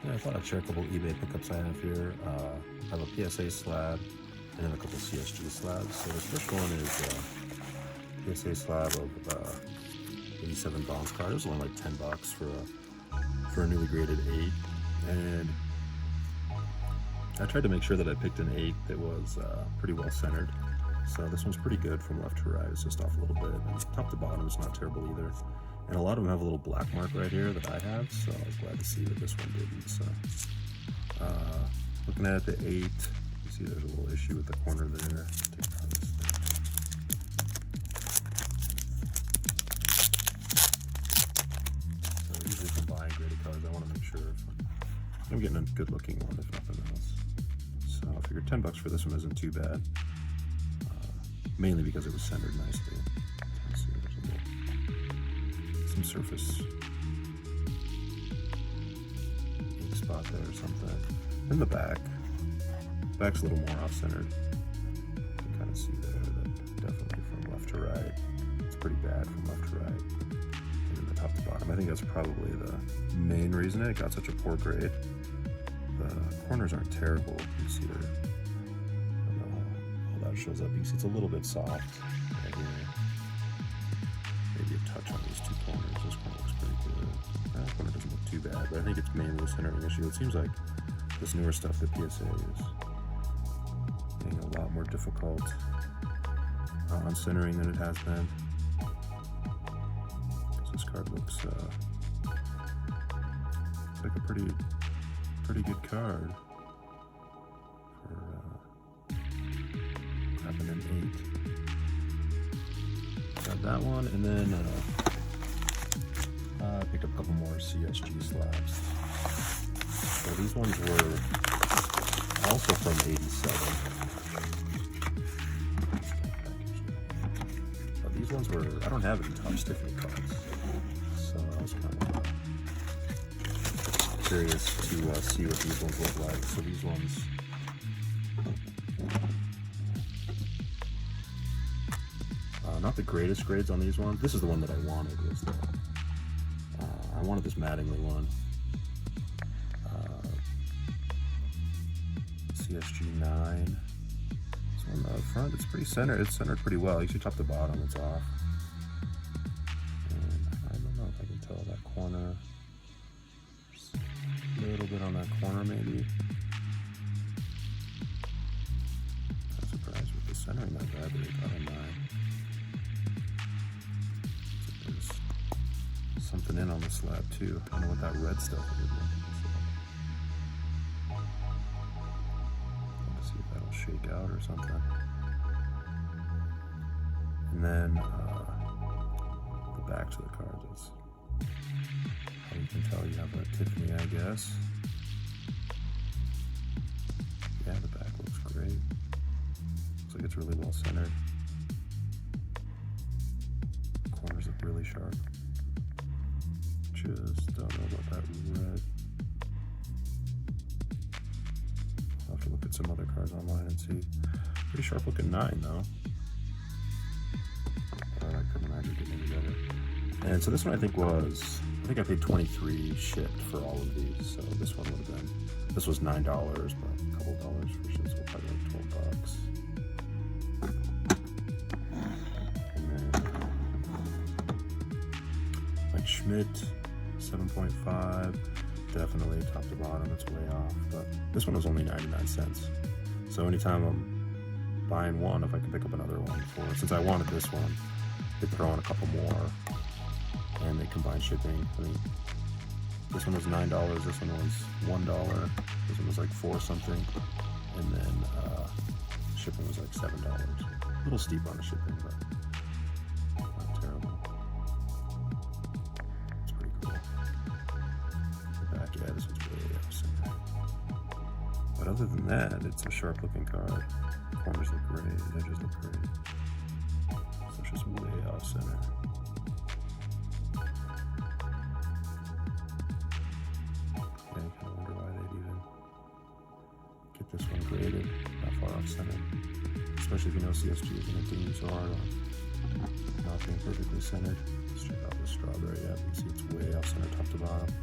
Yeah, I thought I'd share a couple eBay pickups I have here. I have a PSA slab and then a couple CSG slabs. So the first one is a PSA slab of 87 bounce card. It was only like $10 for a newly graded 8. And I tried to make sure that I picked an 8 that was pretty well centered. So this one's pretty good from left to right. It's just off a little bit. And top to bottom is not terrible either. And a lot of them have a little black mark right here that I have, so I was glad to see that this one didn't. So, looking at the 8, you see there's a little issue with the corner there. So usually if I'm buying graded cards, I want to make sure I'm getting a good looking one, if nothing else. So I figured $10 for this one isn't too bad, mainly because it was centered nicely. Some surface ink spot there or something. In the back's a little more off-centered. You can kind of see there that definitely from left to right. It's pretty bad from left to right. And then the top to bottom. I think that's probably the main reason it got such a poor grade. The corners aren't terrible. You see there. I don't know how that shows up. You can see it's a little bit soft right here. Maybe a touch on these two corners. This corner looks pretty good. That corner doesn't look too bad, but I think it's mainly a centering issue. It seems like this newer stuff that PSA is being a lot more difficult on centering than it has been. This card looks like a pretty good card for having an 8. Got that one, and then I picked up a couple more CSG slabs. So these ones were also from 87. But these ones were, I don't have any Mattingly Tiffany cards, so I was kind of curious to see what these ones look like. So these ones, not the greatest grades on these ones. This is the one that I wanted. I wanted this Mattingly one. CSG 9. So on the front, it's pretty centered. It's centered pretty well. You see top to bottom, it's off. And I don't know if I can tell that corner. Just a little bit on that corner, maybe. I'm surprised with the centering that bad, but they got a 9. Something in on the slab too. I don't know what that red stuff is. Let's see if that'll shake out or something. And then the backs of the cards is how you can tell you have a Tiffany, I guess. Yeah, the back looks great. Looks like it's really well centered. The corners look really sharp. Just don't know about that red. I'll have to look at some other cards online and see. Pretty sharp looking 9 though. I couldn't imagine getting any better. And so this one I think I paid 23 shipped for all of these. So this one would have been, this was $9, but a couple dollars for shipping, so probably like $12. Schmidt, 7.5, definitely top to bottom, it's way off, but this one was only 99 cents. So anytime I'm buying one, if I can pick up another one since I wanted this one, they throw in a couple more and they combine shipping. I mean, this one was $9, this one was $1, this one was like 4 something, and then shipping was like $7. A little steep on the shipping, but not terrible. Yeah, this one's way off center. But other than that, it's a sharp looking card. The corners look great, the edges look great. So it's just way off center. Yeah, I kind of wonder why they'd even get this one graded that far off center. Especially if you know CSG isn't doing so hard on not being perfectly centered. Let's check out this strawberry. Yeah, you can see it's way off center top to bottom.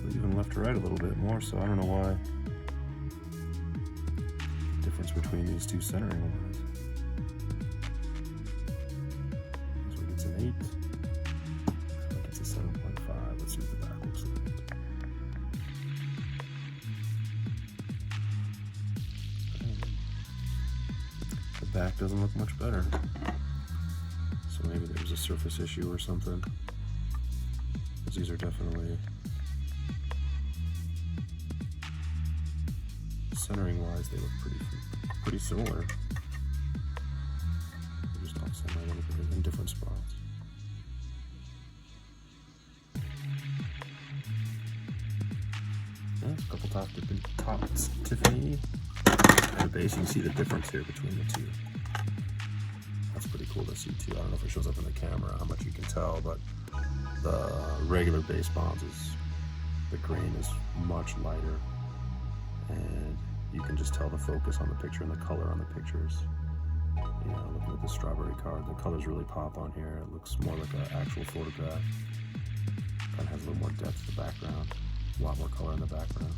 Even left left to right a little bit more, so I don't know why. Difference between these two centering lines. This one gets an 8. I think it's a 7.5. Let's see what the back looks like. The back doesn't look much better. So maybe there's a surface issue or something. Because these are definitely, centering wise, they look pretty similar. They're just offset a little bit in different spots. Yeah, a couple top Tiffany. And the base, you can see the difference here between the two. That's pretty cool to see too. I don't know if it shows up in the camera, how much you can tell, but the regular base bonds the grain is much lighter, and you can just tell the focus on the picture and the color on the pictures. You know, looking at the strawberry card, the colors really pop on here. It looks more like an actual photograph. Kind of has a little more depth to the background, a lot more color in the background.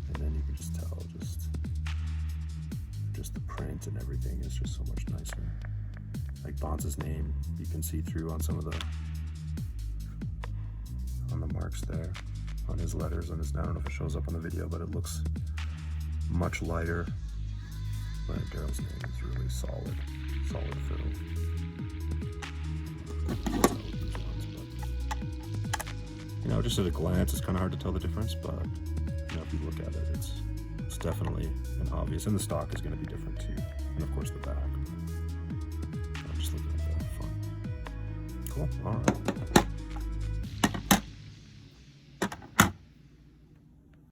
And then you can just tell just the print and everything is just so much nicer. Like Bonds' name, you can see through on some of the marks there, on his letters, on his, I don't know if it shows up on the video, but it looks much lighter. But Daryl's name is really solid fill. You know, just at a glance, it's kind of hard to tell the difference, but you know, if you look at it, it's definitely an obvious, and the stock is going to be different too, and of course the back. I'm just looking at the front. Cool. All right.